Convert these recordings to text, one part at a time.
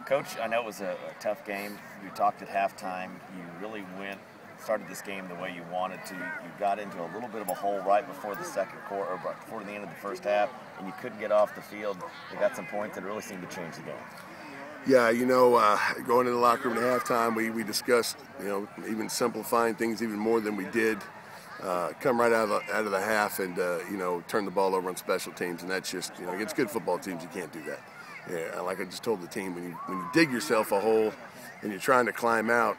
Coach, I know it was a tough game. You talked at halftime. You really started this game the way you wanted to. You got into a little bit of a hole right before the second quarter, or before the end of the first half, and you couldn't get off the field. You got some points that really seemed to change the game. Yeah, going in the locker room at halftime, we discussed, even simplifying things even more than we did. Come right out of the half and turn the ball over on special teams, and that's just against good football teams you can't do that. Yeah, like I just told the team, when you dig yourself a hole and you're trying to climb out,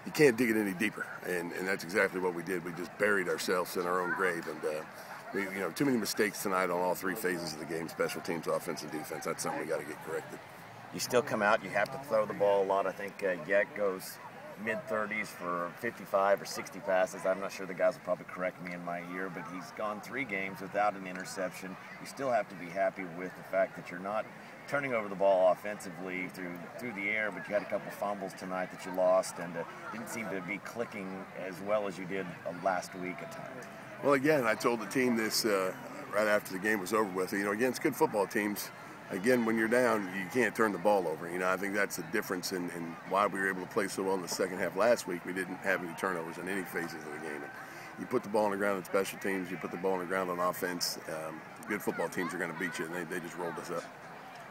you can't dig it any deeper, and that's exactly what we did. We just buried ourselves in our own grave, and too many mistakes tonight on all three phases of the game: special teams, offense, and defense. That's something we got to get corrected. You still come out. You have to throw the ball a lot. I think Yek goes mid-30s for 55 or 60 passes. I'm not sure the guys will probably correct me in my ear, but he's gone 3 games without an interception. You still have to be happy with the fact that you're not turning over the ball offensively through the air, but you had a couple fumbles tonight that you lost, and didn't seem to be clicking as well as you did last week at times. Well, again, I told the team this right after the game was over with. Against good football teams, again, when you're down, you can't turn the ball over. I think that's the difference in why we were able to play so well in the second half last week. We didn't have any turnovers in any phases of the game. And you put the ball on the ground on special teams, you put the ball on the ground on offense, good football teams are going to beat you, and they just rolled us up.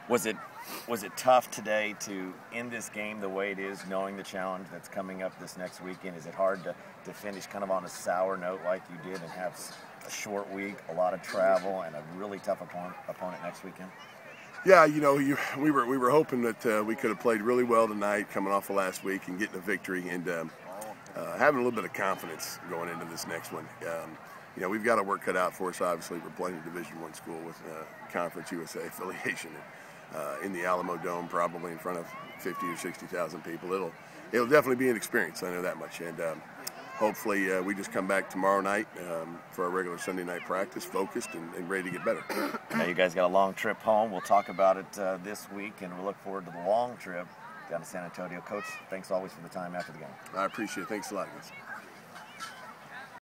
Was it tough today to end this game the way it is, knowing the challenge that's coming up this next weekend? Is it hard to finish kind of on a sour note like you did and have a short week, a lot of travel, and a really tough opponent next weekend? Yeah, we were hoping that we could have played really well tonight, coming off of last week and getting a victory, and having a little bit of confidence going into this next one. We've got our work cut out for us. Obviously, we're playing a Division I school with Conference USA affiliation in the Alamo Dome, probably in front of 50 or 60,000 people. It'll definitely be an experience. I know that much, and hopefully we just come back tomorrow night for our regular Sunday night practice, focused and ready to get better. Now you guys got a long trip home. We'll talk about it this week, and we'll look forward to the long trip down to San Antonio. Coach, thanks always for the time after the game. I appreciate it. Thanks a lot, guys.